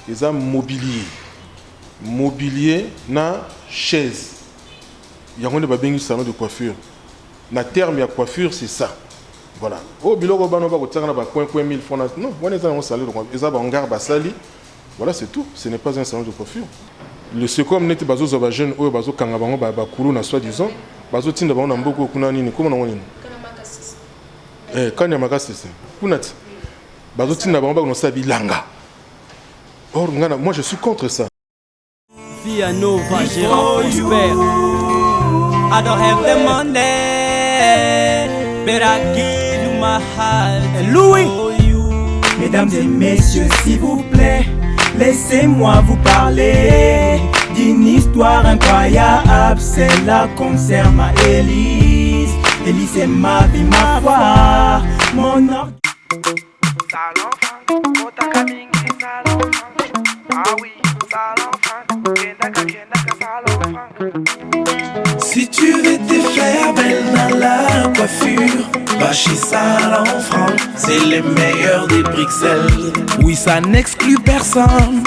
ils ont mobilier na chaise. Il y a un salon de coiffure. Na terme, il y a coiffure, c'est ça. Voilà. Oh, biloko bano ba kotanga ba point 1000 francs. Non, on est dans un salon de coiffure. Ils ont un hangar basali. Voilà, c'est tout. Ce n'est pas un salon de coiffure. Le secours n'est pas un jeune ou bazo kangabango ba kulu na soi-disant. Bazo tinda ba on mboko kuna nini comment on nini. Quand ya makasi c'est. Kunati. Bazo tinda ba on sabi langa. Or moi je suis contre ça. Via Nova, Gérard Prosper. I don't have the money, but I give you my heart. And Louis, mesdames et messieurs, s'il vous plaît, laissez-moi vous parler d'une histoire incroyable. Celle-là concerne ma Élise. Élise est ma vie, ma foi, mon or. Salon Franck, Motakaming, Salon Franck. Ah oui, Salon Franck, Kendaka, Salon Franck. Si tu veux te faire belle dans la coiffure, va chez Salon Franck, c'est les meilleurs des Bruxelles. Oui, ça n'exclut personne,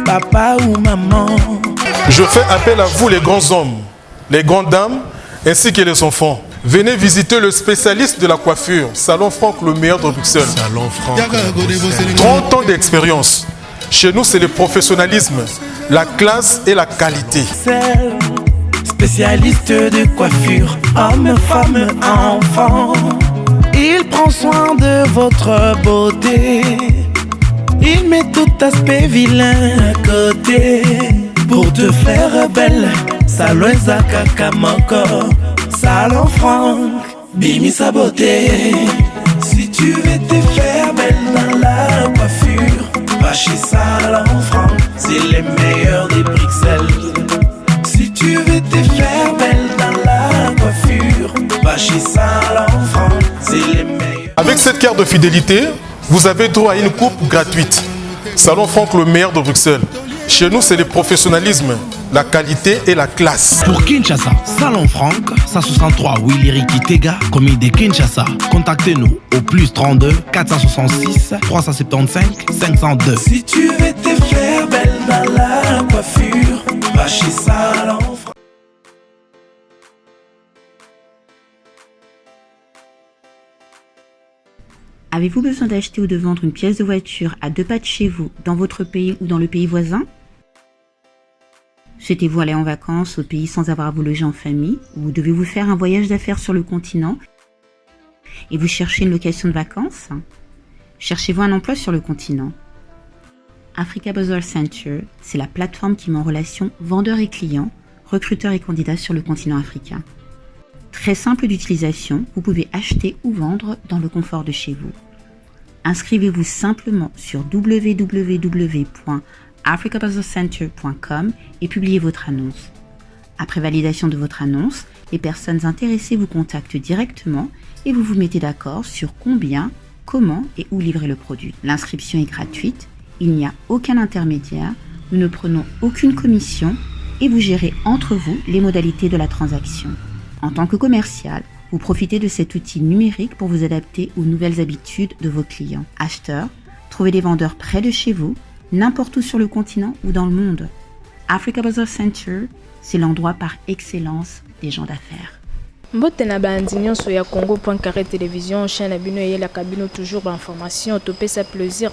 papa ou maman. Je fais appel à vous les grands hommes, les grandes dames, ainsi que les enfants. Venez visiter le spécialiste de la coiffure, Salon Franck, le meilleur de Bruxelles. Salon Franck. 30 ans d'expérience. Chez nous, c'est le professionnalisme, la classe et la qualité. Spécialiste de coiffure, hommes, femmes, enfants. Il prend soin de votre beauté. Il met tout aspect vilain à côté. Pour te faire belle, Salon Kakamoko. Salon Franck, Bimi sa beauté. Si tu veux te faire belle dans la coiffure, va chez Salon Franck, c'est les meilleurs des Bruxelles. Si tu veux te faire belle dans la coiffure, va chez Salon Franck, c'est les meilleurs. Avec cette carte de fidélité, vous avez droit à une coupe gratuite. Salon Franck, le meilleur de Bruxelles. Chez nous, c'est le professionnalisme, la qualité et la classe. Pour Kinshasa, Salon Franck, 163 Willy Kitega, commune de Kinshasa. Contactez-nous au plus 32 466 375 502. Si tu veux te faire belle dans la coiffure, va chez Salon Franck. Avez-vous besoin d'acheter ou de vendre une pièce de voiture à 2 pas de chez vous, dans votre pays ou dans le pays voisin? Souhaitez-vous aller en vacances au pays sans avoir à vous loger en famille, ou devez-vous faire un voyage d'affaires sur le continent et vous cherchez une location de vacances? Cherchez-vous un emploi sur le continent? Africa Bazaar Center, c'est la plateforme qui met en relation vendeurs et clients, recruteurs et candidats sur le continent africain. Très simple d'utilisation, vous pouvez acheter ou vendre dans le confort de chez vous. Inscrivez-vous simplement sur www.africabazaarcenter.com et publiez votre annonce. Après validation de votre annonce, les personnes intéressées vous contactent directement et vous vous mettez d'accord sur combien, comment et où livrer le produit. L'inscription est gratuite, il n'y a aucun intermédiaire, nous ne prenons aucune commission et vous gérez entre vous les modalités de la transaction. En tant que commercial, vous profitez de cet outil numérique pour vous adapter aux nouvelles habitudes de vos clients. Acheteurs, trouvez des vendeurs près de chez vous, n'importe où sur le continent ou dans le monde. Africa Bazaar Center, c'est l'endroit par excellence des gens d'affaires. Mbote na bandi nyonso ya Congo.carré télévision, chaîne na bino et la cabine toujours d'information, topé sa plaisir.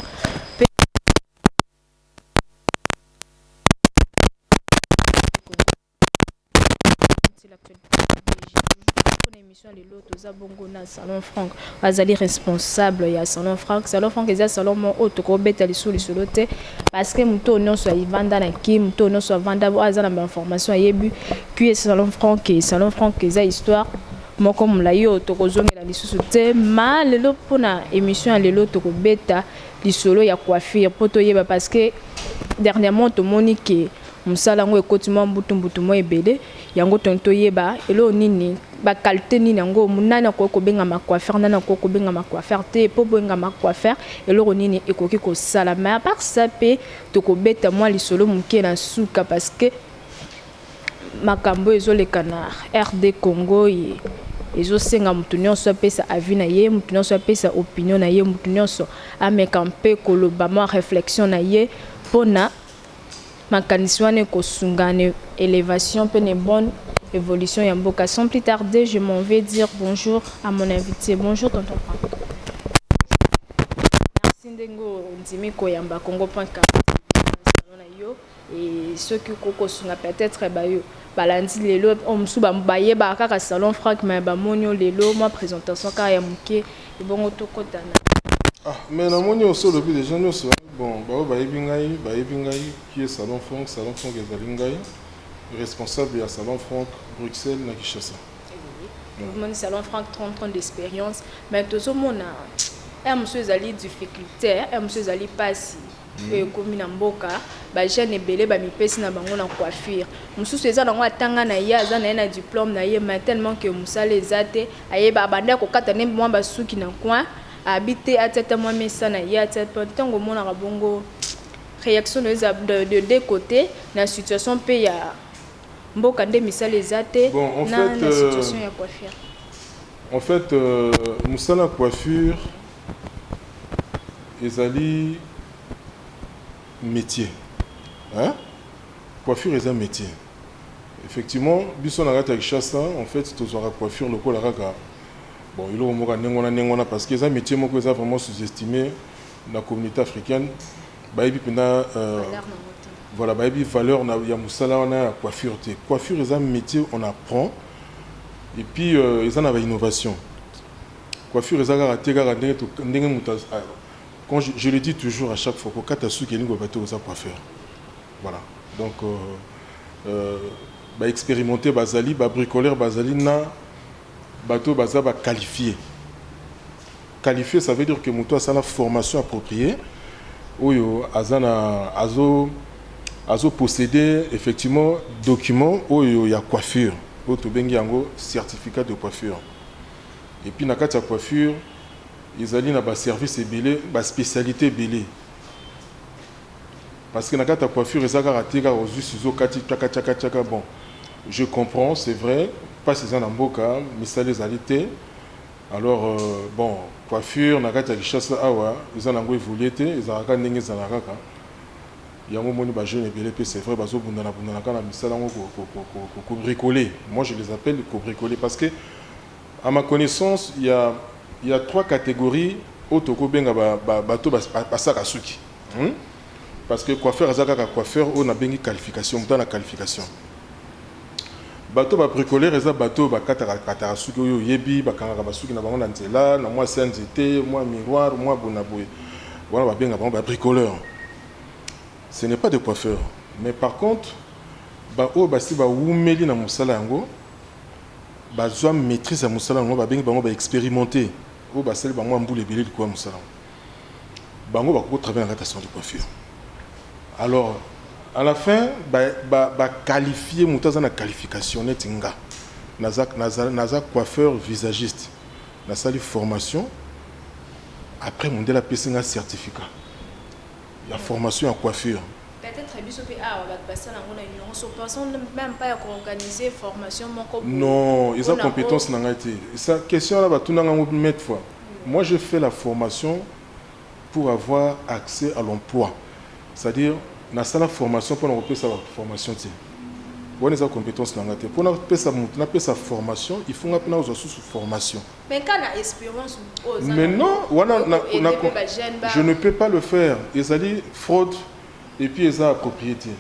Bongo na Salon Franck azali responsable ya Salon Franck. Salon Franck est un salon mon autre ko betali sur le soloté parce que muto nyonso ya vanda na ki muto nyonso vanda azana ba information yebu qui Salon Franck et Salon Franck eza histoire moko mulayo to kozongela lisusu te ma lelo pona émission lelo to ko beta lisolo ya coiffure poto yeba parce que dernièrement to monique musala ngo ekotima mbutu mo ebele yango tonto yeba elo nini ba qualité nini yango munana ko benga ma coiffeur nana ko benga ma coiffeur te po benga ma coiffeur elo nini ekoki ko sala mais à part ça pe to ko beta moi lisolo muke na suka parce que makambo ezoleka na RD Congo ye ezosenga mutu nyonso apesa avis na ye, mutu nyonso apesa opinion na ye, mutu nyonso ameka mpe koloba ma réflexion na ye pona makanisi wana ekosunga na élévation pe ne bonne évolution ya mboka. Sans plus tarder, je m'en vais dire bonjour à mon invité. Bonjour tonton Franck. Merci ndengo ndimi koyamba Congo.ca na yo et ceux qui kokosunga peut-être ba yo balandi lelo omusu baye ba kaka salon Franck mais ba monyo lelo moi présentation ka ya muke et bongo tokotana. Ah mais na monyo aussi depuis déjà nous bon ba yebi ngai qui est salon Franck ezali ngai responsable du salon Franck Bruxelles na Kinshasa. Mon salon Franck 30 ans d'expérience mais tout le monde a monsieur ezali difficulté monsieur ezali pasi comme na mboka ba jeune ebele ba mipesi na bango na coiffure mususu eza nango atanga na ye aza na diplôme na ye mais tellement que musala ezate ayeba banda ko kata ne mwa basuki na coin habiter atete mwa mesa na ye atete ntango mona ka bongo réaction de deux côtés na situation pe ya mboka nde misala ezate bon, na situation ya coiffure. En fait musala coiffure ezali métier. Hein? Coiffure est un métier. Effectivement, biso na rata Kinshasa, en fait, tous la coiffure le col raka. Bon, il a nengona parce que c'est un métier moko est vraiment sous-estimé dans la communauté africaine. Baibi pena voilà, baibi valeur na ya musala na coiffure té. Coiffure est un métier on apprend et puis ils en a innovation. Coiffure est un tega ndenge muta. Quand je le dis toujours à chaque fois, quand tu as su qu'il y a une coiffeur. Voilà. Donc, expérimenter Bazali, bricoleur Bazali, na bateau Baza qualifié. Qualifié, ça veut dire que Moutou a la formation appropriée. Oui, azo posséder effectivement documents où il y a coiffure. Où tu bengi yango certificat de coiffure. Et puis, na kati ya coiffure. Ils allaient dans le service et la spécialité belé. Parce que dans la coiffure, ils ont bon, je comprends, c'est vrai, pas ces en boca, mais ça les a été. Alors, bon, coiffure, dans la Kinshasa, ils ont évolué, ils ont regardé les Zanaraka. Il y a un moment où jeune belé, c'est vrai, ils ont bricolé. Moi, je les appelle bricolés parce que, à ma connaissance, il y a trois catégories autoko benga bato basaka suki. Parce que coiffeur azaka coiffeur on a bengi qualification, on a qualification. Bato ba bricoleur eza bato ba katara suki yo yebi ba kanga ba suki na bango na nzela na moi CNZT, moi miroir, moi bonaboy. Voilà ba benga ba bricoleur. Ce n'est pas de coiffeur, mais par contre ba o basi ba wumeli na musala yango ba zo maîtrise à musala yango ba bengi bango ba expérimenter. Au basel bango amboule belé quoi musala bango bako travailler en rotation de coiffure. Alors à la fin qualifier mutaza na qualification netinga naza coiffeur visagiste na sali formation après mon de la PC un certificat il y a formation en coiffure. Peut-être biso pe a ba passer na ngona ignorance personne même pas organiser formation moko. Non, ils ont compétence na ngati. Ça question là ba tunanga mettre fois. Moi je fais la formation pour avoir accès à l'emploi. C'est-à-dire na sala formation pour repérer sa formation ti. On a compétence na ngati. Pour na pesa sa formation, il faut ngapena aux sous formation. Mais quand na expérience mais non, je ne peux pas le faire. Ils allaient fraude. Et puis ils ont la propriété.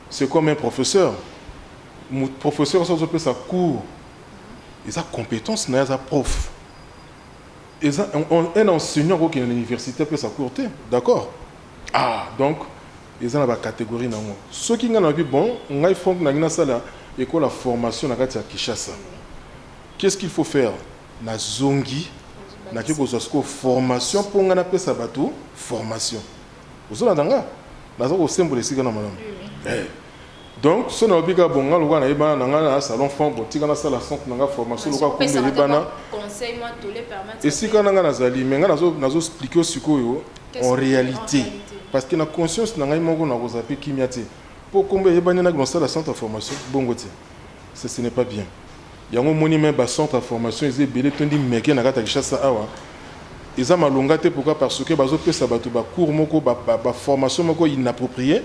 C'est comme un professeur. Mon professeur, ça peut sa cours. Ils ont compétence, ils ont prof. Ils ont un enseignant qui est à l'université peut sa courter. D'accord? Ah, donc, ils ont la catégorie. Ceux qui ont vu, bon, ils font la formation à Kinshasa. Qu'est-ce qu'il faut faire? Na zongi, na formation pour qu'on appelle ça bateau, formation. Vous avez au symbole ici quand madame. Donc ce n'est pas bon on a un salon fond boutique na sala centre na formation le quoi comme bana conseil moi tous les permettre et si quand on a zali mais nazo expliquer sikoyo en réalité parce que na conscience na ngai moko na kozapi kimiate pour combien yebana na sala centre de formation bongo ti ce n'est pas bien. Il y a un monument bas centre de formation ils belé tondi meke na kata Kinshasa awa eza malonga te pourquoi parce que bazopesa bato bacours moko baformation moko inappropriée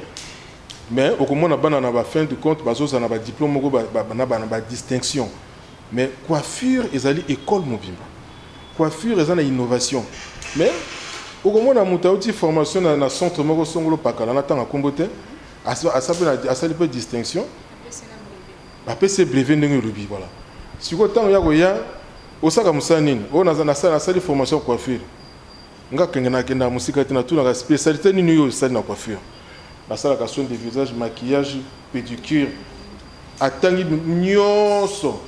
mais okomona bana na fin de compte bazozala na badiplôme moko na badistinction mais coiffure ezali école mobimba coiffure eza na innovation mais okomona moto auti formation na centre moko songolo pakala na ntango akombo te asali mpe distinction bapesi brevet ndenge olobi voilà sikoyo ntango ya koya osaka mosala nini oyo nasali formation coiffure nga kenge nakenda mosika te natunaka spécialité nini oyo osali na coiffure nasalaka soin de visage maquillage pédicure atangi nyonso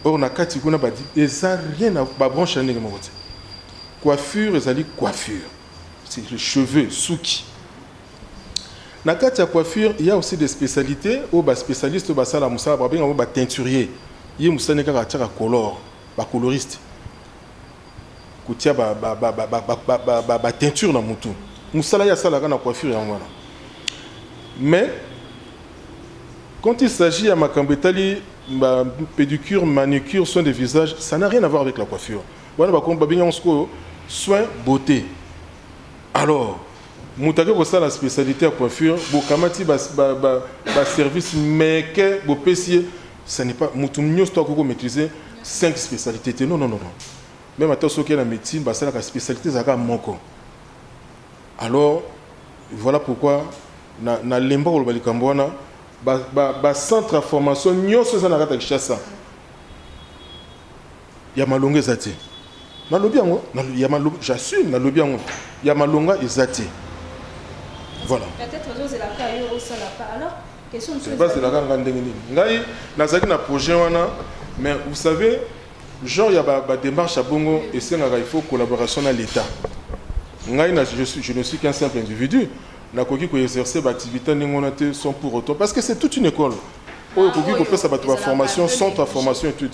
oyo na kati kuna badi eza rien na babranche ya ndenge moko te coiffure ezali coiffure c'est les cheveux suki na kati ya coiffure il y a aussi des spécialités oyo baspécialiste oyo basala mosala babenga bateinturier ye mosani kaka atiaka color bacoloriste kotia bateinture na mutu mosala ye asalaka na coiffure yango wana mais quand il s'agit ya makambo etali pédicure manucure soin de visage ça n'a rien à voir avec la coiffure wana babenga yango sikoyo soin beauté alors moto ake kosala spécialité ya coiffure bokamati baservice meke bopesi ye ce n'est pas moto nyonso to akoki maîtriser 5 spécialités non non non non même ata soki na médecine basalaka spécialité ezalaka moko alors voilà pourquoi na lemba koloba likambo wana bacentre ya formation nyonso eza na kati ya Kinshasa ya malonga eza te nalobi yango j'assume nalobi yango ya malonga eza te voilà peut-être ozozelaka yo osalaka alors question de bazelaka nga ndenge nini ngai nazalaki na projet wana mais vous savez genre ya démarche à bongo esengaka il faut collaboration na l'état ngai je ne suis qu'un simple individu nakoki koexercer baactivité ndenge wana te sans pour autant parce que c'est toute une école oyo koki kopesa bato baformation centre ya formation et tout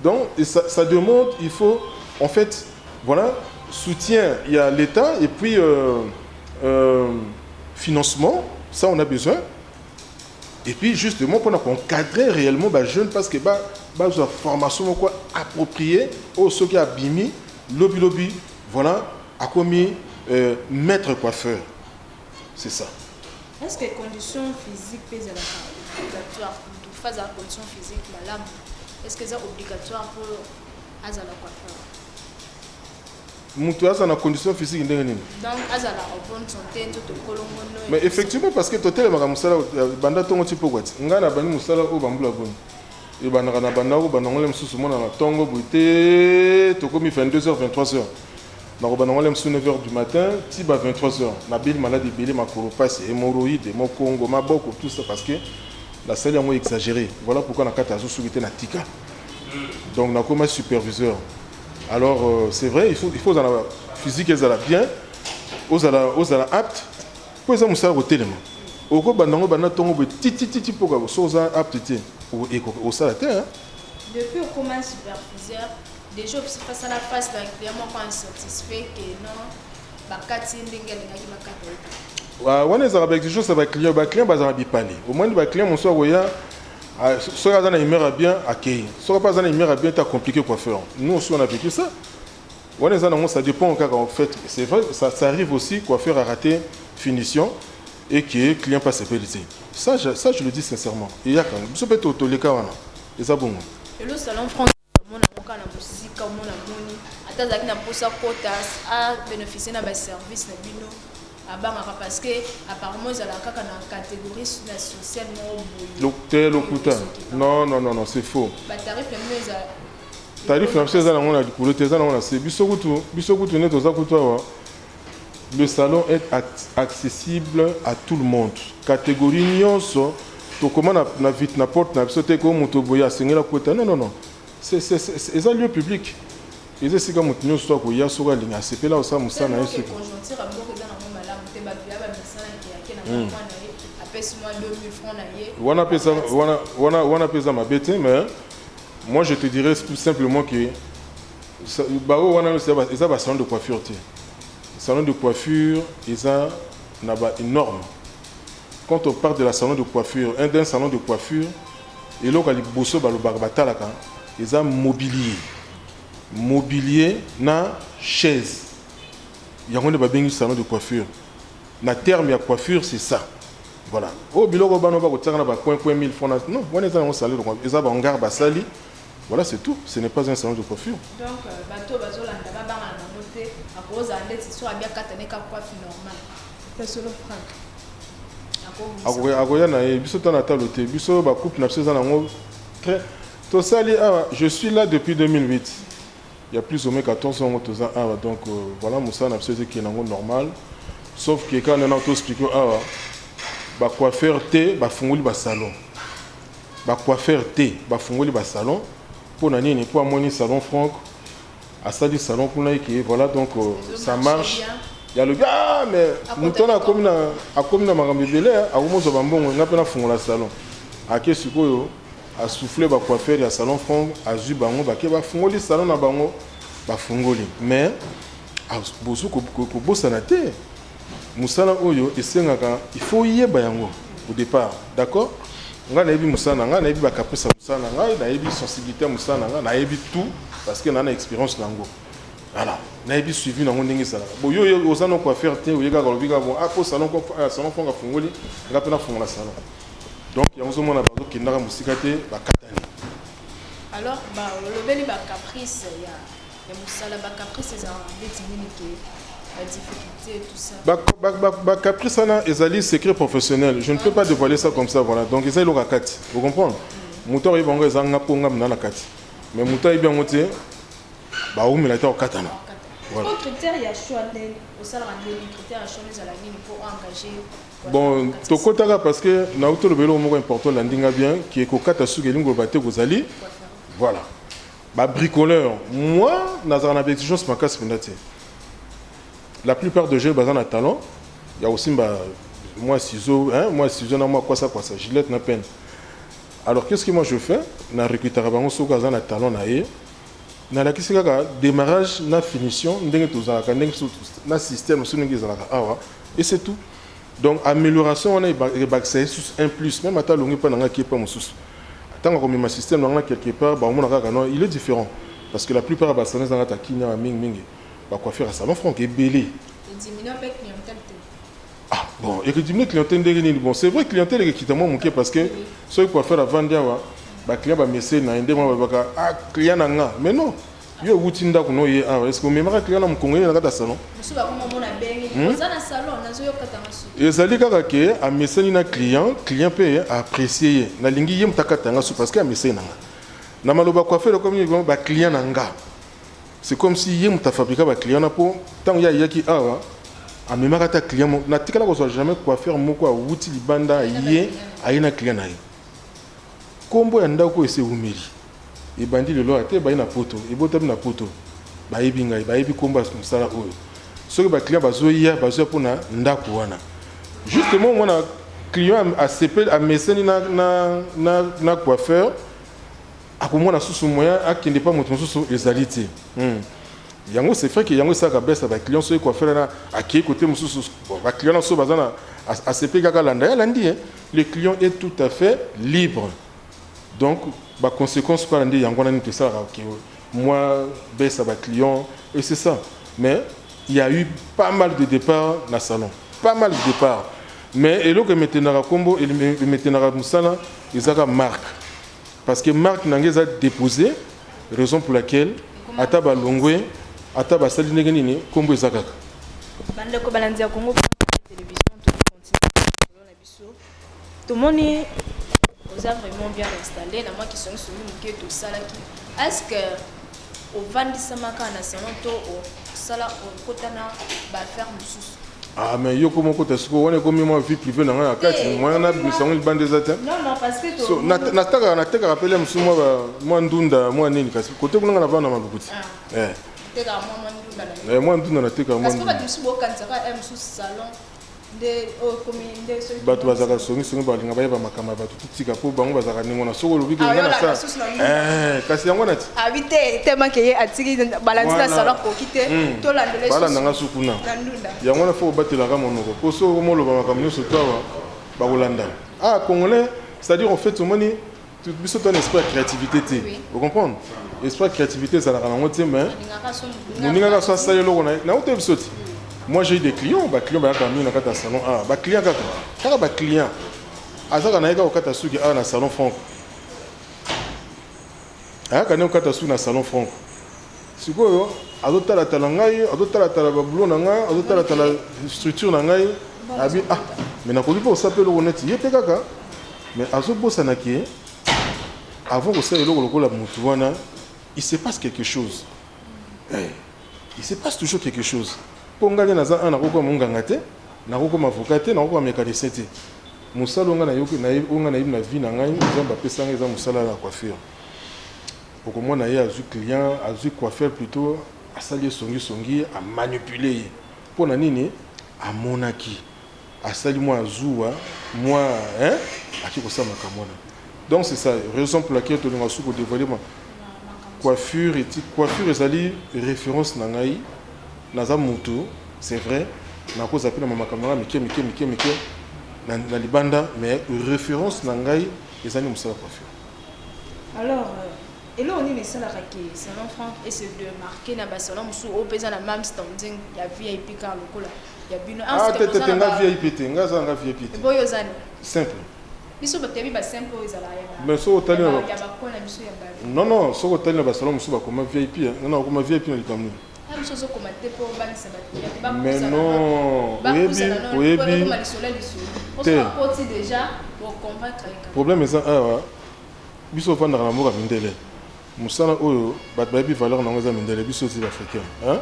donc ça demande il faut en fait voilà soutien il y a l'état et puis financement ça on a besoin et puis justement pour encadrer réellement les jeunes parce que la formation quoi appropriée au ce qui a bimi lobby voilà a commis maître coiffeur c'est ça. Est-ce que les conditions physiques pèsent obligatoire pour faire la condition physique madame est-ce que c'est obligatoire pour la coiffeur mutu aza na condition physique ndenge nini donc aza la bonne santé tout kolongono mais effectivement parce que totel maka musala banda tongo tipo kwati ngana bani musala o bambula boni e banaka na banda ko banongole msusu mona na tongo buté to komi 22h 23h na ko banongole msusu 9h du matin tiba 23h na bil maladie belé makolo passe hémorroïde mo Congo maboko tout ça parce que la salle est exagérée voilà pourquoi na kata azo subité na tika donc na comme superviseur. Alors c'est vrai, il faut dans la physique elle bien, aux apte, pour ça musala au téléma. Au go bandango banatongo be titi pour que soza apte au salaté hein. Depuis au comment superviseur, déjà face à la face d'un client moi insatisfait que non, bakati ndenge ngaki makata. Wana za avec des choses ça va client bazara bipali. Au moins ba client mon soir oya si on a une humeur bien accueilli, si on n'a pas une humeur bien, c'est compliqué quoi faire. Nous aussi on a vécu ça. Ça dépend en fait. C'est vrai, ça arrive aussi quoi faire à rater finition et que le client passe ses pénalités. Ça je le dis sincèrement. Il y a quand même. Ça peut être les cas et ça bon. Et le salon français, mon avocat na musique, mon amoni, attends na posa quotas à bénéficier na service na bino. Parce que apparemment ils ont la catégorie sociale non c'est faux tarif le salon est accessible à tout le monde catégorie nyonso to comment na vite na porte na sauter comme moto boya sengela kota non c'est un lieu public ils essaient comme moto nyonso ko ya soka linga sepela osa musana yesu wana pesa mabete mais moi je te dirais tout simplement que ça va salon de coiffure salon de coiffure ça n'a pas énorme quand on parle de la salon de coiffure d'un salon de coiffure et là quand les bosso ba le barbatalaka ils ont mobilier mobilier na chaise. Il y a un salon de coiffure. Na terme de coiffure, c'est ça. Voilà. Oh, biloko bano ba kotsaka na ba coin 1000 francs. Non, on est dans un salon de coiffure. Ils ont un garde sali. Voilà, c'est tout. Ce n'est pas un salon de coiffure. Donc, bateau bazolanda ba banga na moté à cause à l'être sur bien katane ka coiffure normale. C'est solo franc. Agoya na biso tana talote biso ba coupe na biso za nango très to sali je suis là depuis 2008. Il y a plus ou moins 14 ans donc voilà Moussa na biso qui est normal sauf que quand on a tout expliqué ba coiffeur té ba fungoli ba salon. Ba coiffeur té ba fungoli ba salon pour nani ni pour amoni salon franc à ça du salon pour là qui voilà donc ça marche. Il y a le gars, mais nous sommes à comme na marambe belé, à au moins ça va bon, on a pas na fongola salon. À qui suko à souffler ba coiffeur ya salon franc, à zu bango ba ke ba fongoli salon na bango ba fongoli. Mais à bosu ko bossa na te. Musala oyo esengaka il faut yeba yango au départ, d'accord? Nga na yebi musala nga na yebi ba caprice musala nga na yebi sensibilité musala nga na yebi tout parce que na na expérience nango. Voilà, naïbi suivi dans mon dingue ça. Bon yo aux anneaux quoi faire té ou yega galobiga bon à pour salon salon fonga fongoli ngapena fongola salon. Donc il y a un moment bazo qui ndaka musikate ba katani. Alors bah le beli ba caprice ya musala ba caprice za détimini qui la difficulté et tout ça. Ba caprice na ezali secret professionnel. Je ne peux pas dévoiler ça comme ça voilà. Donc ezali lo rakati. Vous comprenez? Muto yebongo ezanga ponga mna la kati. Mais muto yebi ngote bah où me l'a été au katana. Voilà. Quel critère il y a choix au salaire des critères à choisir à la ligne pour engager. Bon, to kotaka parce que na auto le vélo mo important landinga bien qui est kokata su gelingo baté gozali. Voilà. Bah bricoleur, moi nazana exigence ma casse pendate. La plupart de jeux bazan à talent, il y a aussi moi ciseaux na moi quoi ça gilette na peine. Alors qu'est-ce que moi je fais? Na recruteur bango so gazan à talent na e. Na la kisi kaka démarrage na finition ndenge tozalaka ndenge na système so ndenge ezalaka awa et c'est tout. Donc amélioration on a baccès sur un plus même ata longi pa nanga ki pa mosusu. Tant comme ma système dans quelque part ba mona kaka non il est différent parce que la plupart ba salons dans ta kinya mingi ba coiffure à salon franc est belé. Et diminuer avec clientèle. Ah bon et que diminuer clientèle ndenge bon c'est vrai clientèle qui t'a manqué parce que ceux coiffeur à vendre wa ba client ba message na ndema ba ka client na mais non yo wutinda kuno ye est-ce que même client na mkongo na kata salon musu ba kuma mona bengi ozana salon nazo yo kata masu ezali kaka ke a message na client peut apprécier na lingi ye mtakata ngasu parce que a message na maloba coiffeur comme ni ba client nanga c'est comme si ye mtafabrika ba client na po tant ya yaki awa a même kata client na tikala ko jamais coiffeur moko a wuti libanda ye ayina client na ye kombo ya ndako ese umeli ebandi lelo ate bayi na poto ebotabi na poto bayebi ngai bayebi kombo musala oyo soki ba client bazoya pona ndako wana justement mona client a sepel a meseni na coiffeur akomona susu moyen akende pa moto susu ezali te yango c'est vrai que yango saka besa ba client soki coiffeur na akei côté mususu ba client so bazana a sepel kaka landa ya landi le client est tout à fait libre. Donc, la conséquence, quoi, moi, baisse à ma client, et c'est ça. Mais il y a eu pas mal de départs dans le salon. Pas mal de départs. Mais, et là, que maintenant, combo, et maintenant, Moussala, ils ont marque. Parce que marque n'a pas déposé, raison pour laquelle, Ataba Longwe, Ataba Salinegani, combo et Zagak. Bandeko Balandia Congo, télévision, tout le monde est. Vous avez vraiment bien installé. La moi qui sont soumis au tout ça là qui. Est-ce que au Vandi Samaka na salon to au sala au kotana ba faire mususu. Ah mais yo comment côté ce qu'on est comme moi vie privée dans la carte moi on a mis ça on bande des atteint. Non parce que so na taka rappeler musu moi ndunda moi nini kasi côté kuna na bana mabukuti. Teka moi ndunda. Moi ndunda na teka moi. Parce que ba musu bo kanzaka musu salon. Bato bazaka songi balinga bayeba makamba bato tutika po bango bazaka ningona soko lobi ke ngana sa kasi yango nati habité tellement que atiki balandi na salon ko kite to landele bala nanga sukuna yango na fo batela ka monoko ko so mo loba makambo so tawa ba kolanda congolais c'est-à-dire en fait au moni biso to un esprit de créativité te. Vous comprenez? Esprit de créativité ça la rango te mais moninga ka so sala loko na ote biso ti. Moi j'ai eu des clients, ba clients ba ka mi na kata salon ah, ba client kaka ba client. Azaka na yeka o kata suki ah na salon franco. Ah kana o kata suki na salon franco. Sikoyo azotala tala ngai, azotala tala ba boulot na ngai, azotala tala structure na ngai. Abi ah mais na koki po sape loko neti yete kaka. Mais azobosa na ki avant que ça la moutouana, il se passe quelque chose. Il se passe toujours quelque chose. Pour nga naza un nako comme ngangate, nako comme avocat, nako comme mécanicien. Musala nga na yoki na nga na na vie na ngai, nzamba pesa nga za musala la coiffure. Pour moi na ya azu client, azu coiffeur plutôt, a sali songi a manipuler. Pour na nini a monaki. A sali moi azuwa, moi hein, a qui ko sa makamona. Donc c'est ça, raison pour laquelle tu as souko dévoilement. Coiffure et coiffure ezali référence na ngai naza mutu, c'est vrai. Na ko zapina mama kamera mike na libanda mais référence na ngai ezali musala coiffure. Alors et là on est ça la raki, salon franc et c'est de marquer na ba salon musu au pesa na mam standing ya VIP car lokola. Ya bino ah tete nga VIP te, nga za nga VIP te. Boyo zani. Simple. Biso batebi ba simple ezala ya. Mais so otali na ya ba kona biso ya ba. Non, so otali na ba salon musu ba koma VIP, non koma VIP na likamni. Ah biso so koma te po ba nisa ba. Mais non, oyebi. On se porte déjà pour convaincre. Problème est ça ah biso vendre na mboka mindele. Musala oyo bat ba bi valeur na ngoza mindele biso ti africain, hein?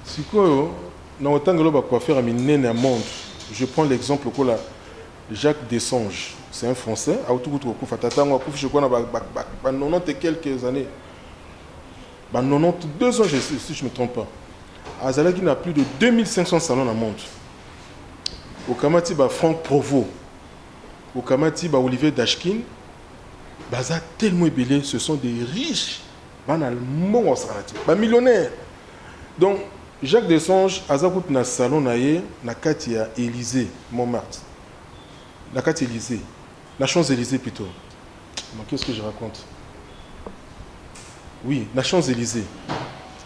Sikoyo na otangelo ba coiffeur a minene à monde. Je prends l'exemple que la Jacques Dessanges, c'est un Français, a autour de Koufatatango, je crois, 90 et quelques années. 92 ans, si je ne me trompe pas. Azalaki n'a plus de 2500 salons dans le monde. Au Kamati, Franck Provost. Au Kamati, Olivier Dashkin. Baza tellement ébélé, ce sont des riches. Millionnaires. Donc, Jacques Dessanges, Azakout na salon naye, na Katia Élysée, Montmartre. La carte Élysée, la Champs-Élysées plutôt. Qu'est-ce que je raconte? Oui, la Champs-Élysées.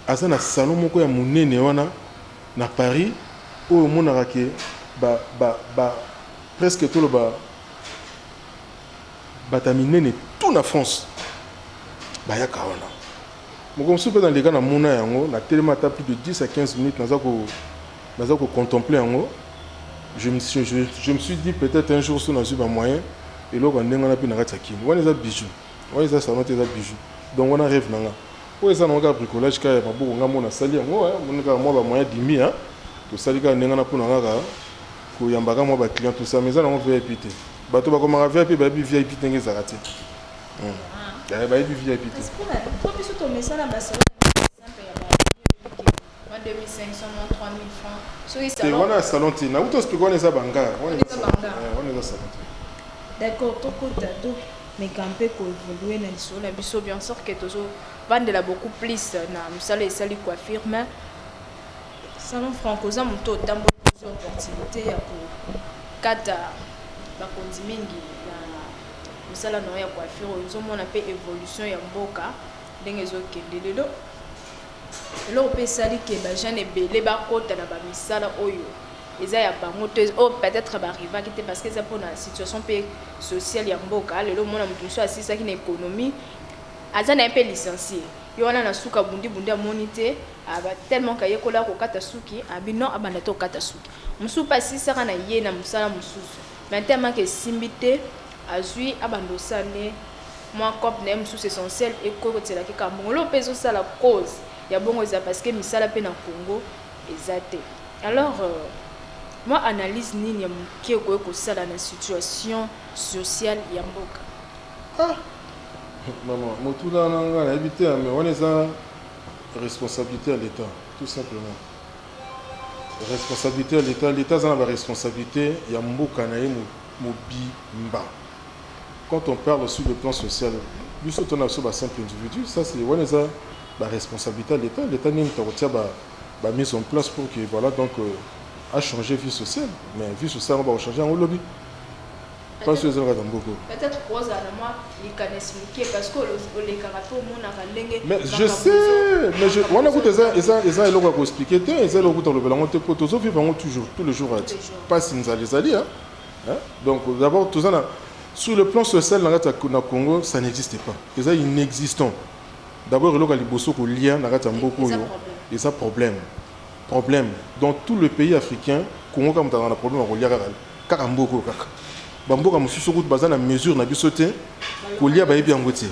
Asa na salon moko ya munene wana na Paris où mon arake presque tout le bataminene tout na France. Ba ya kawana. Moko msupe dans les gars na mona yango na tellement plus de 10 à 15 minutes naza ko contempler yango. Je me suis dit peut-être un jour si on a eu un moyen et là on a pu n'arrêter qui. On est à bijoux, on est à salon des bijoux. Donc on arrive là. On est à un bricolage car on a mon sali, on a moi moyen d'imi hein. Tout ça les gars on a pour n'aga ko yambaka moi ba client tout ça mais ça on VIP. Bato ba comme VIP ba VIP tengue zarati. Ba VIP. Est-ce que toi biso to message na ba 2500, 3000 francs. C'est un salon. On a un salon. D'accord, tout côté mais quand on peut évoluer dans le sol, bien sûr que toujours vendre beaucoup plus dans le salon et salon coiffure mais salon franco ça monte autant plusieurs opportunités pour kata ba kondimingi na salon ya coiffure ils ont mon appel évolution ya mboka ndenge ezokende lelo. Là, on peut saluer que les gens sont bas côté na ba misala oyo. Ils a bango peut-être ba riva qui parce que c'est pour la situation sociale ya mboka. Le monde a mutuso assis ça qui na économie. Azana un peu licencié. Yo wana na suka bundi monité aba tellement kaye kola ko kata suki abino abanda to kata suki. Musu pasi ça na ye na musala mususu. Mais tellement que simbité azui abando sane moi cop na mususu essentiel et ko tela ki kambongo lo peso ça la cause. Il y a bon parce que misala pe na Congo ezate. Alors moi analyse nini qui ko ko sala na situation sociale ya mboka. Ah maman, motula nanga habité mais on est à responsabilité à l'état tout simplement. Responsabilité à l'état, l'état a la responsabilité ya mboka na mobimba. Quand on parle sur le plan social, lui surtout on a sur un simple individu, ça c'est on est la responsabilité de l'État. L'État n'a mise en place pour que voilà donc a changé vie sociale. Mais vie sociale on va changer en lobby. Pas sûr que beaucoup. Peut-être pour ça, moi, il connaît parce que les caractères, mon a mais je sais, mais je. On a écouté ça, et ça, il a expliqué, et ça, il a écouté le ballon, toujours, tous les jours, pas si nous allons, hein. Donc, d'abord, tout ça, sur le plan social, dans le Congo, ça n'existe pas. Et ça, inexistant. D'abord, il y a des choses qui lient dans le Congo, et ça, problème. Dans tout le pays africain, Congo, comme dans un problème, il y a des problèmes. Bamboka mususu kutu baza na mesure na biso te kolia bayebi yango te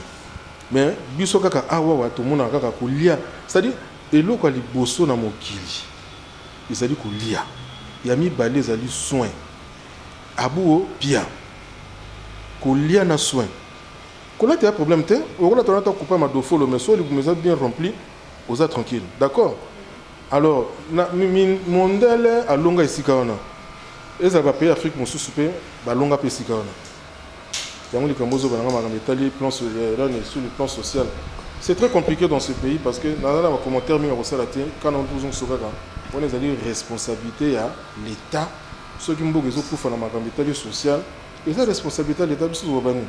mais biso kaka awa wa tomona kaka kolia c'est-à-dire eloko ya liboso na mokili ezali kolia ya mibale ezali soin abuo pia kolia na soin kolata ya problème te okola tona ta couper ma dofolo mais so les bien rempli oza tranquille d'accord alors na mondele alonga esika wana eza ba pays Afrique mosusu pe balonga pe sika wana yango likambozo bananga makambo etali plan sur le plan social. C'est très compliqué dans ce pays parce que dans la commentaire mingi akosala te kana tozong sokaka on ezali responsabilité ya l'état soki mboka ezokufa na makambo etali social eza responsabilité ya l'état biso tobani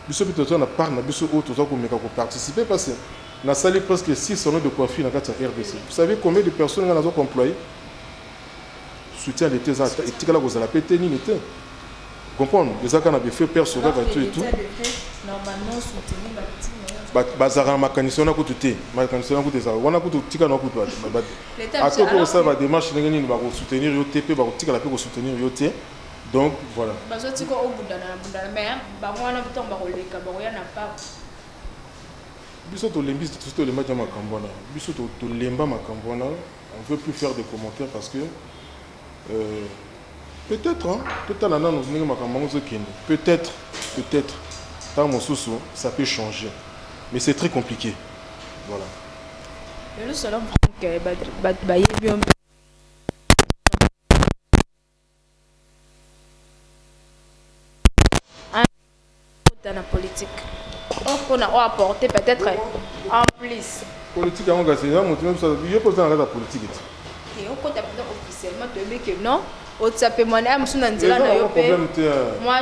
biso pe toza na part na biso oyo toza komeka koparticiper parce que na sali presque 6 salons de coiffure na kati ya RDC. Vous savez combien de personnes nga nazo employé soutien l'été et tika la cause la pété ni l'été comprendre les accords n'avaient fait peur sur et tout normalement soutenir bazara mécanicien na kututé mécanicien na kututé on a kutu tika na kutu à tout pour ça va démarche ngeni ni ba soutenir yo TP ba tika la pe soutenir yo té donc voilà bazo tika au bundana mais ba wana biton ba koleka ba ya na pas biso to lembi to le match makambona biso to lemba makambona on veut plus faire de commentaires parce que peut-être, hein, peut-être, dans mon sous ça peut changer, mais c'est très compliqué. Voilà. Le seul homme qui est bien. Dans la politique, on a apporté peut-être en plus. Politique, on a la politique. Et on compte officiellement que non, au tapé moi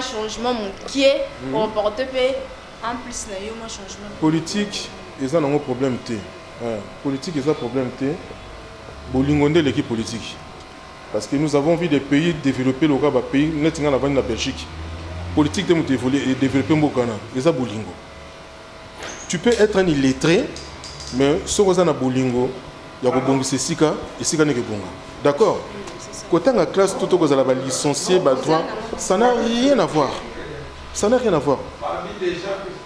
changement mon qui est porte en plus moi changement politique ils ont un problème té politique ils ont un problème té bolingonde l'équipe politique parce que nous avons vu des pays développer le cas pays net nga na Belgique politique de développer mbokana ils ont bolingo tu peux être un illettré mais ce qu'on a na bolingo il y a que sika et sika n'est que bonga d'accord côté la classe tout au la licencié droit ça n'a rien à voir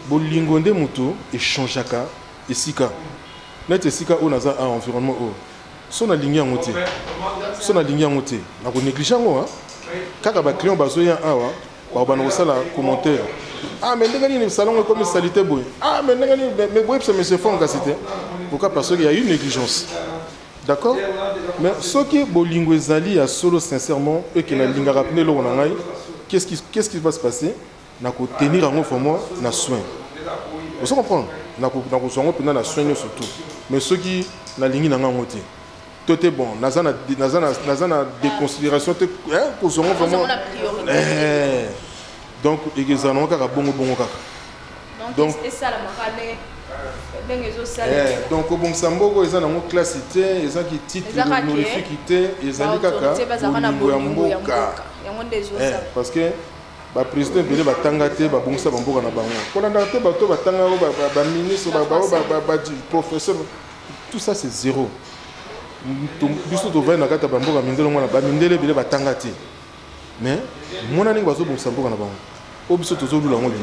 bolingonde muto et changeaka et sika net sika on a un environnement son aligné en moté na ko négliger ngo hein kaka ba client bazoya awa ba bana sala commentaire ah mais ndengani ni salon comme salité boy ah mais ndengani mais boy ça me se font casiter pourquoi parce qu'il y a une négligence. D'accord? Mais ce qui est bolingo ezali à solo sincèrement et qui na linga rappeler lo ngai qu'est-ce qui va se passer na ko tenir en forme na soin. Vous comprenez? Na ko soin pendant na soin surtout. Mais ceux qui na lingi na ngote tout est bon nazana déconsidération te hein ko soin vraiment donc egezana kaka bongo kaka donc et ça la makane donc au bon samboko ils ont une classité ils ont qui titre honorifique ils ont kaka parce que ba président belé ba tangate ba bongsa bamboka na bango kona ndate ba to ba tanga ba ministre ba professeur tout ça c'est zéro biso to va na kata bamboka mindelo ngona ba mindele belé ba tangate mais mona ninga bazo bongsa mboka na bango o biso to zo lula ngoli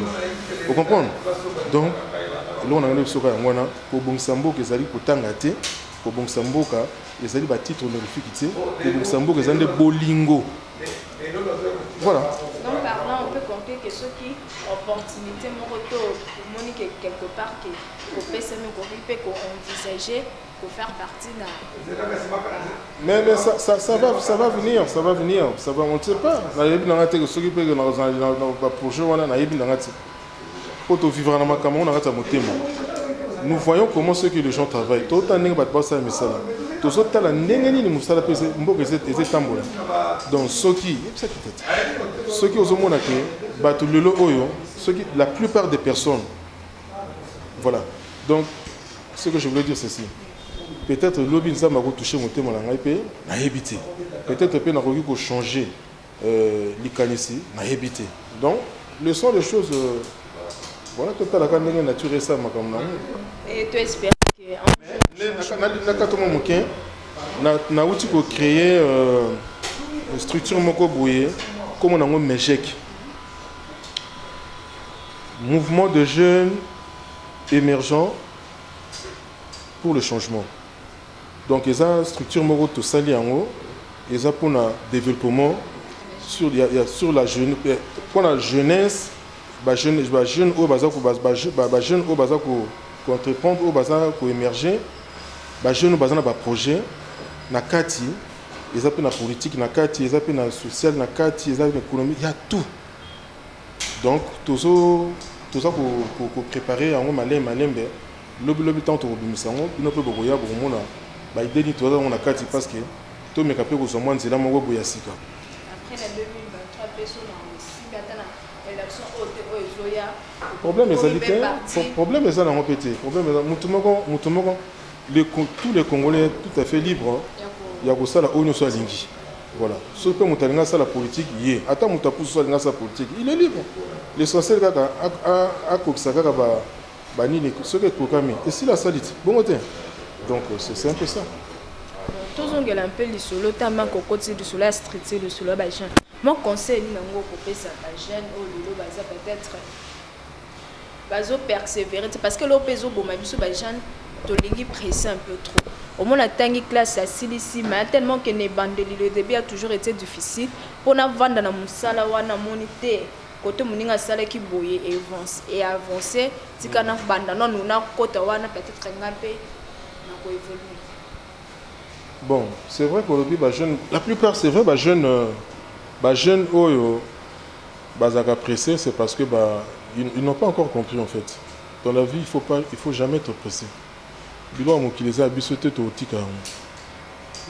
vous comprenez donc là on a un soka ngwana ko bongsa mboka ezali kotanga te ko bongsa mboka ezali ba titre honorifique te ko bongsa mboka ezali bolingo voilà donc parlant on peut compter que ceux qui opportunité mon retour pour monique quelque part que au PSM ko envisager pour faire partie d'un mais ça va venir on ne sait pas na yebi na ngate ko soki pe na projet wana na yebi na ngate pour vivre dans ma caméra, nous voyons comment ceux que les gens travaillent. Tout le monde va ça, mais ça. Tout ça, tu as la négative, nous savons que c'est tambour. Donc ceux qui ont au monde bato lelo oyo la plupart des personnes, voilà. Donc ce que je voulais dire c'est ceci. Peut-être lobby nzamba ko toucher mon thème na ngai pe na hebité. Peut-être pe na koki ko changer l'ikanisi na hebité. Donc le sont des choses voilà tout à la ndenge nature ça makamna. Et tu espères que na katomo mokin na outil ko créer structure moko boye comme on a un MEJEC, mouvement de jeunes émergents pour le changement. Donc ils ont structure moko to sali yango, ils ont pour le développement sur la jeune pour la jeunesse, jeune au bazar jeune au bazar ko entreprendre au bazar ko émerger, jeune au bazar na ba projet na kati. Ils ont la politique, ils ont la sociale, ils ont l'économie, il y a tout. Donc, tout ça pour préparer un malin, le temps de revenir, il ne peut pas y avoir un idée de tout ça, on a quatre parce que tout mes capés aux hommes, c'est là mon goût yassika. Après la 2023, personne si maintenant l'élection au Zoya. Problème est problème est ça dans mon pété. Problème est tous les Congolais tout à fait libres. Il y a ça la ONU soit lingi. Voilà. Ce que nous ça la politique, il est. Attends, nous avons ça la politique. Il est libre. L'essentiel à Koksaka bani ce que Kokami. Et si la salite, bon côté. Donc c'est un peu ça. Tous on a un peu le solo, tellement qu'on continue de solo, street, de solo, bachan. Mon conseil, nous avons coupé ça, bachan, au lolo, baza peut-être. Bazo persévérer, parce que l'opézo, bon, ma biso, bachan, tolingi pressé un peu trop. Au moins, la tangi classe à Silici, mais tellement que les bandes le début a toujours été difficile. Pour na vendre dans mon sala wana monité, côté moninga sala qui boye et avancer, si kana banda non nous na côté wana peut-être ngapé na ko évoluer. Bon, c'est vrai qu'aujourd'hui jeune, la plupart c'est vrai jeune oyo bazaka pressé, c'est parce que ils n'ont pas encore compris en fait. Dans la vie, il faut jamais être pressé. Bilo amokiliza biso te to tika.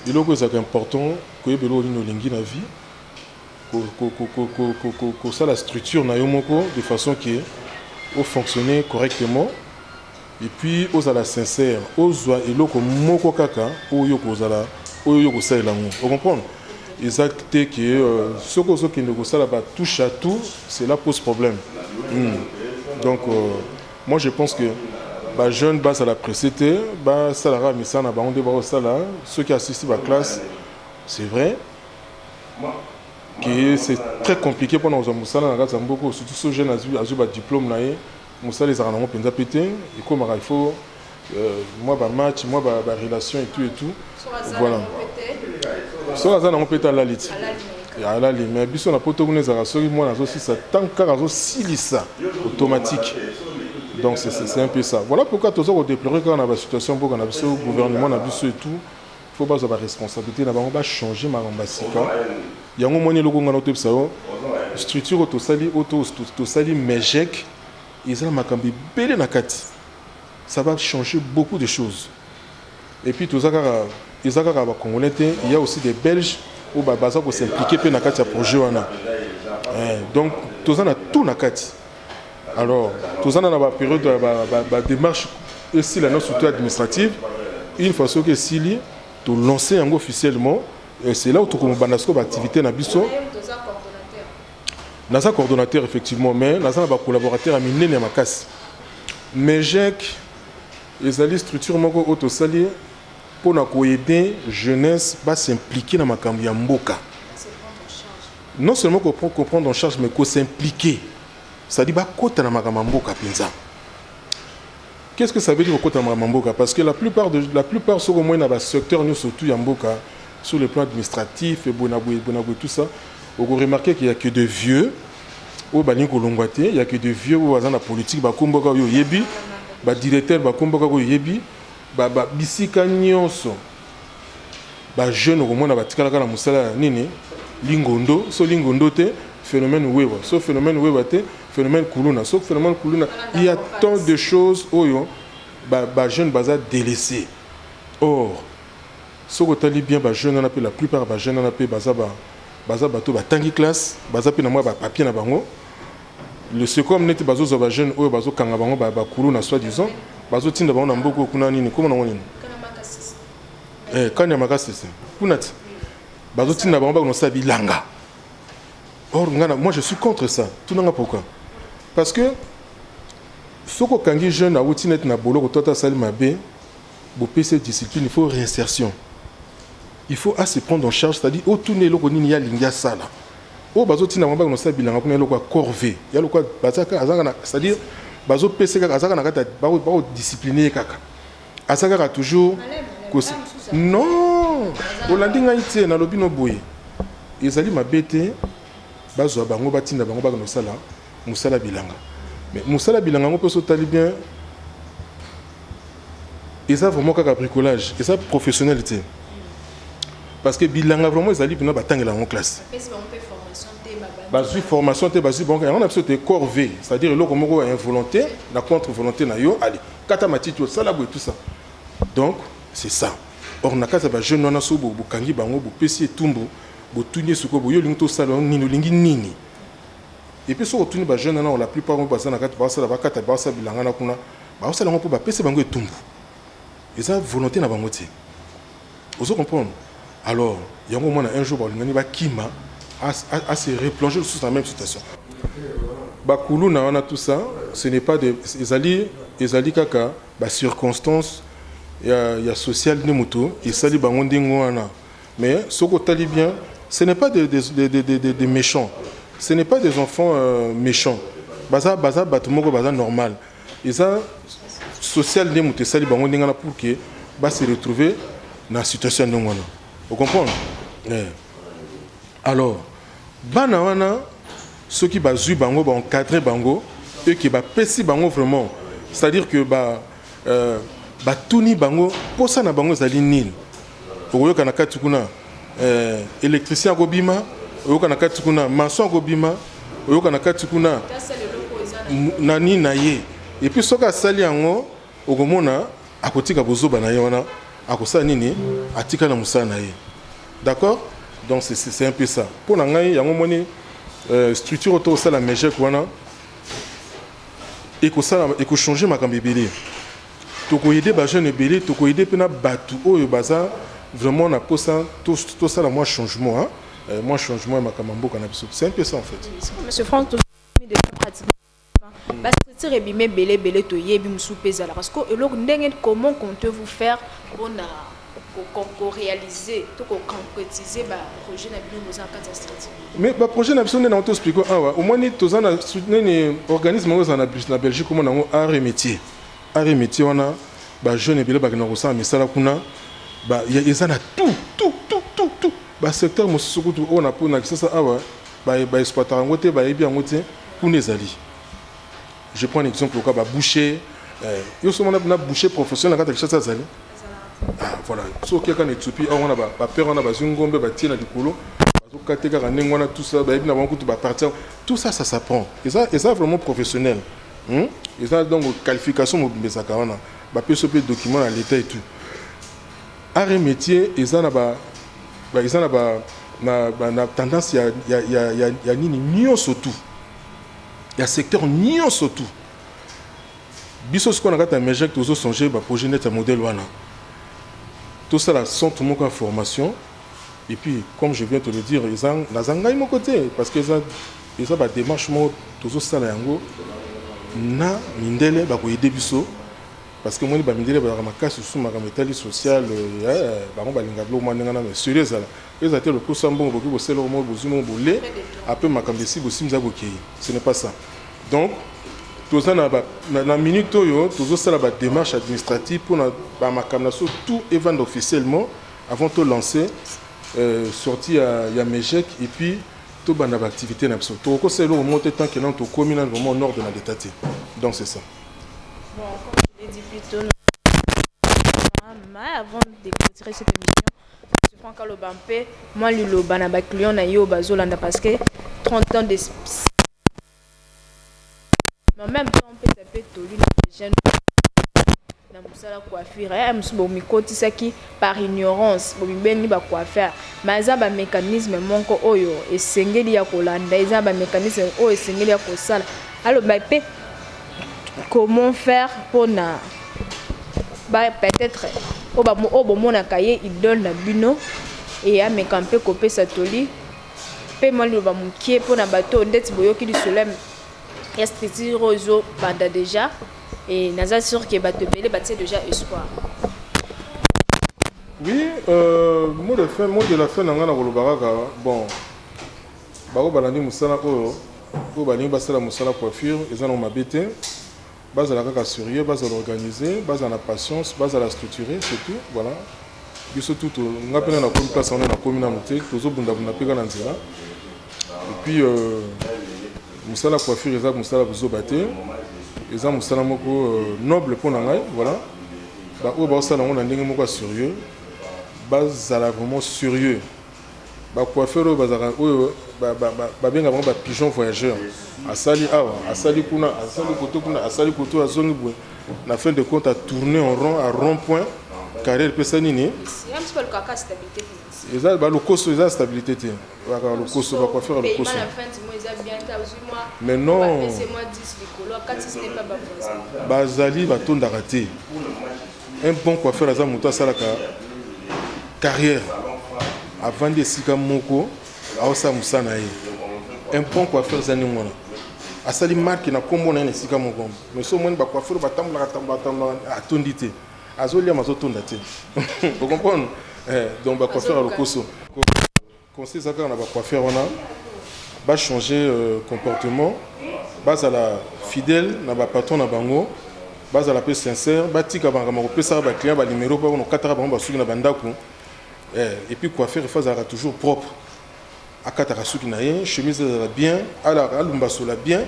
Bilo ko c'est important que bilo lino lingi na vie. Ko ça la structure na yo moko de façon que au fonctionner correctement et puis aux ala sincère, aux eloko moko kaka oyo kozala oyo ko sala ngo. Vous comprenez? Exacté que ce qui ne ça là touche à tout, cela pose problème. Donc moi je pense que jeune bas à la précité, salara misana ba onde ba sala, ceux qui assistent à la classe, c'est vrai que c'est très compliqué pour nous musala na beaucoup surtout ceux jeunes azu ba diplôme na ye, musala les arana penza pété et comme il faut moi ba match, moi ba relation et tout. Voilà. So azana on pété à la lit. À la lit, mais biso na poto kuna za soki moi na zo si ça tant ka zo silisa automatique. Donc c'est un peu ça. Voilà pourquoi tout ça on déplorer quand on a la situation pour qu'on a le gouvernement on a vu et tout. Il faut pas avoir responsabilité na ba changer maramba sika. Yango moni loko ngana to psao. Structure to sali MEJEC. Ils ont makambi belé na kati. Ça va changer beaucoup de choses. Et puis tout ça ils ont ba congolais, il y a aussi des Belges où ba baza ko s'impliquer pe na kati ya projet wana. Donc tout ça na tout na kati. Alors, tout ça dans la période de démarche aussi la surtout administrative, une fois que Sili to lancer officiellement, c'est là où tu commences à activité na biso. Nasa coordonnateur effectivement, mais nasa ba collaborateur aminé na makasi. MEJEC ezali structure moko auto sali pour na ko aider jeunesse ba s'impliquer na makambo ya mboka. Non seulement comprendre en charge mais ko s'impliquer. Ça dit kota na makamamboka penza. Qu'est-ce que ça veut dire kota na makamamboka? Parce que la plupart sur au moins dans le secteur nous surtout yamboka sur le plan administratif et bonabou tout ça, on remarquer qu'il y a que de vieux au bani kolongwate, il y a que de vieux au dans la politique ba komboka yo yebi, ba directeur ba komboka yo yebi, ba bisika nyonso. Ba jeune au moins na batikala na musala nini lingondo, so lingondo te phénomène wewa, so phénomène wewa te phénomène kuluna, sauf phénomène kuluna, il y a tant de choses oyo ba jeune baza délaissé. Or, ce que tu bien ba jeune on appelle la plupart ba jeune on appelle baza bato ba tangi classe, baza pe na moi ba papier na bango. le secom neti bazo za ba jeune oyo bazo kanga bango ba kulu na soi-disant bazo tinda bango na mboko kuna nini comment na nini kanya makasi c'est kunati bazo tinda bango ba no sabilanga. Or moi je suis contre ça. Tout nanga pourquoi? Parce que soko kangi jeune a outi net na bolo ko tota sali mabe bo PC discipline, il faut réinsertion. Il faut se prendre en charge, c'est-à-dire au tourner loko nini ya lingia sala. O bazo tina mamba no sabilanga kuna loko corvée. Ya loko bazaka azanga c'est-à-dire bazo PC kaka azaka na kata ba discipliner kaka. Azaka toujours non. Olandinga ite na lobino boye. Ezali mabete bazo bango batinda bango ba no sala musala bilanga. Mais musala bilanga ngo peut tali bien. Et ça vraiment kaka bricolage, et ça professionnalité. Parce que bilanga vraiment ils allaient venir battre la classe. Basu formation te basu bon on a absolument corvée, c'est-à-dire le comme involonté, la contre-volonté na yo allez, katamati tout ça là et tout ça. Donc c'est ça. Or na kasa ba jeune na so bo kangi bango bo pesi tumbo, bo tunye suko bo yo lingto salon nino lingi nini. Et puis so tuni ba jeune na la plupart on passe na kata ba ça ba kata ba ça bilanga na kuna, ba ça la pour ba pesi bango tumbo. Et ça volonté na bango ti. Vous comprenez? Alors, il y a un moment, un jour, il va kima à se replonger sous la même situation. Bakoulou na tout ça, ce n'est pas des ezali kaka ba circonstances il y a social ni moto et sali bangondi ngwana. Mais ce que tali bien, ce n'est pas des méchants. Ce n'est pas des enfants méchants. Baza batumoko baza normal. Et ça social ni moto sali bangondi ngana pour que ba se retrouver dans la situation de ngwana. Vous comprenez? Alors, bana wana ceux qui bazu bango ba encadrer bango et qui ba pesi bango vraiment, c'est-à-dire que ba tuni bango pour ça na bango zali nil. Oyo kana katukuna électricien ko bima, oyo kana katukuna maçon ko bima, oyo kana katukuna nani na ye. Et puis soka sali yango okomona akotika bozoba na ye wana akosa nini atika na musana na ye. D'accord? Donc c'est un peu ça. Pour nangai yango moni structure auto ça la mejek wana et ko changer makambo ebele. To ko aider ba jeune ebele, to ko aider pena batu oyo baza vraiment na posa tout ça la moi changement hein. Moi changement makambo mboka na biso. C'est un peu ça en fait. Monsieur Franck to de pratique. Parce que c'est rebimé belé to yebi musu pezala parce que eloko ndenge comment comptez-vous faire pour réaliser, pour concrétiser le projet de mais le projet n'a pas été expliqué. Au moins, nous avons soutenu un organisme en Belgique comme un art et métier. Art et métier, on a des jeunes et des gens mais ça, ils ont tout. Le secteur, on a pour je prends un exemple, le boucher. Il y a un boucher professionnel qui a voilà, so quelqu'un est tupi, on a pas peur, on a pas zungombe, ba tiena dikolo, bazo kateka kanengwana tout ça, ba ibina bango tout ba partir, tout ça ça s'apprend. Et ça vraiment professionnel. Et ça donc qualification mbezaka wana, ba peut soper document à l'état et tout. Art et métier, et ça na tendance il y a nini surtout. Il y a secteur nion surtout. Biso ce qu'on a gata mejek tozo songer ba projet net modèle wana. Tout ça là sont tout le monde en formation et puis comme je viens de te le dire ils ont nazangai mon côté parce que ils ont ba démarche mo tout ça là yango na mindele ba ko aider biso parce que moi ba mindele ba makasi sous ma métal social ba ngo ba linga blo mo ngana mais sérieux ça ils étaient le coup sambo boki bo selo mo bozumo bolé après makambe si bo simza boki ce n'est pas ça. Donc tout ça na minute oyo tout ça la démarche administrative pour ba makamna tout et vendre officiellement avant de lancer sorti ya mejek et puis tout bana activité na biso to ko selo au monter tant que non to commune vraiment au nord de la l'état. Donc c'est ça. Bon, comme je l'ai dit plus tôt, avant de clôturer cette émission, je prends quand le bampé, moi le bana ba client na yo bazolanda parce que 30 ans de mais en même temps on peut taper tout lui les jeunes na musala coiffure ya musu bo mikoti saki par ignorance bo bibeni ba coiffure mais za ba mécanisme monko oyo esengeli ya kolanda eza ba mécanisme oyo esengeli ya kosala Alors, comment faire pour peut-être au mon cahier il donne la bino et à mes campés copé satoli paiement le va moukier pour na bateau d'être boyo qui du soleil est roseau banda déjà et naza sûr que bateau belé bâtir déjà espoir. Oui, mot de la fin nanga na kolobaraka bon bako balandi musala oyo po balingi basala musala coiffure eza na mabete bazala kaka sérieux bazala organiser bazala patience bazala structuré c'est tout voilà biso tout nga pena na komi place on na komi na moté tozo bunda bunda peka na nzela et puis musala coiffure eza musala buzo baté eza musala moko noble pour ngai voilà ba o ba sala ngona ndenge moko sérieux bazala vraiment sérieux ba coiffeur bazala oyo ba benga vraiment ba pigeon voyageur asali awa asali kuna asali koto kuna asali koto azongi boye na fin de compte a tourner en rond à rond point carrière pesa nini c'est un petit peu le caca stabilité financière eza ba lokoso eza stabilité te ba lokoso ba coiffeur lokoso mais non bazali batondaka te un bon coiffeur aza moto asalaka carrière avant de sika moko aosa musana ye un bon coiffeur zani mona asali marque na kombo na sika moko mais so moni ba coiffeur batambola atondi te azolia mazotonda te vous comprenez donc ba coiffeur a lokoso conseil ça na ba coiffeur wana ba changer comportement base à la fidèle na ba patron na bango base à la peu sincère ba tika banga ma pesa ba client ba numéro ba no katara ba suki na bandako et puis coiffeur il toujours propre akataka suki na ye chemise ezala bien alumba sola bien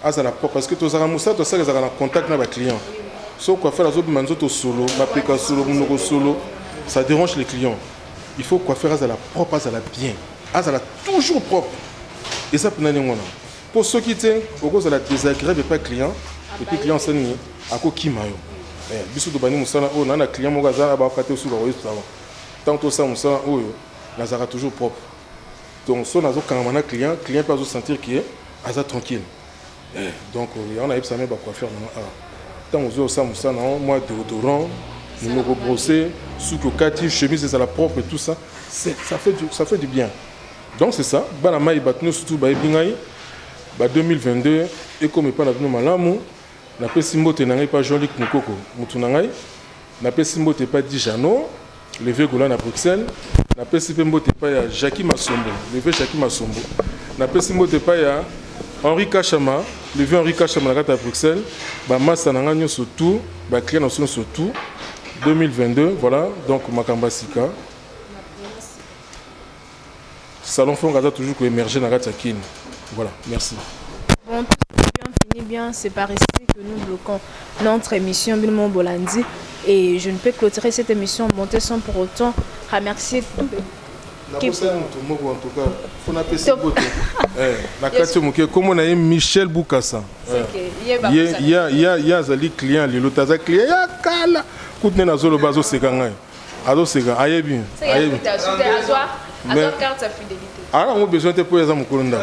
azala propre parce que tozala musa to sala ezala na contact na ba client so coiffeur azobima nzoto solo ba peka solo munoko solo ça dérange les clients il faut coiffeur azala propre azala bien azala toujours propre et ça pena ngona pour ceux qui te okozala désagréable pas client et puis client sani akokima yo biso to bani musala o na client moko azala ba kate solo ba oyesa tant que ça musala oyo nazara toujours propre. Donc, si on a un client peut se sentir qu'il est tranquille. Donc, on a eu ça, mais quoi faire. Tant que ça, moi, déodorant, nous brosser, sous que kati, chemise, c'est la propre et tout ça, ça fait du bien. Donc, c'est ça. Banama, il bat nous surtout, bah, 2022, et comme il pas l'avenir malamu, n'a pas simbo tenangay pas Jean-Luc Mukoko, mutunangay, n'a pas simbo te pas Dijano, le vieux Golan à Bruxelles. Na pesi pembo te pa ya Jackie Masombo, le vieux Jackie Masombo. Na pesi mbo te pa ya Henri Kachama, le vieux Henri Kachama à Bruxelles. Ba massa na ngagno surtout, ba client na surtout 2022, voilà. Donc Makamba Sika. Salon Fond Gaza toujours ko émerger na Kin. Voilà, merci. Bon, bien fini bien, c'est par ici que nous bloquons notre émission Bilmo Bolandi. Et je ne peux clôturer cette émission montée sans pour autant remercier tout comme on a Michel Boukassa. Il y a des clients, les autres clients, il y a Kala. Koutne na zolo bazo sekanga. Azo seka ayebi. Ayebi. Azo carte à fidélité. Alors on a besoin de pour les hommes kolonda.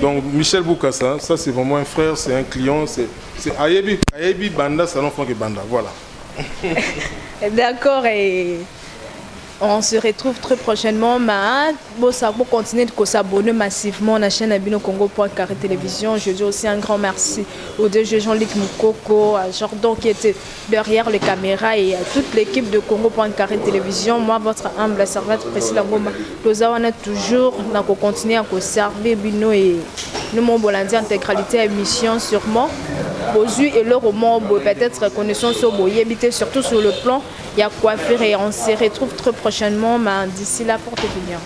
Donc Michel Boukassa, ça c'est vraiment un frère, c'est un client, c'est Ayebi Banda Salon Franck et Banda, voilà. D'accord, et on se retrouve très prochainement. Pour continuer de s'abonner massivement à la chaîne Abino Congo.carré télévision. Je dis aussi un grand merci au DG Jean-Luc Mukoko, à Jordan qui était derrière les caméras et à toute l'équipe de Congo.carré télévision. Moi, votre humble servante Priscilla Ngoma, nous avons toujours continuer à servir Bino et nous m'ont bolandi intégralité émission sûrement. Bozu et le roman peut-être reconnaissance sur Boyébité, surtout sur le plan il y a quoi faire et on se retrouve très prochainement. Mais d'ici là, portez-vous bien.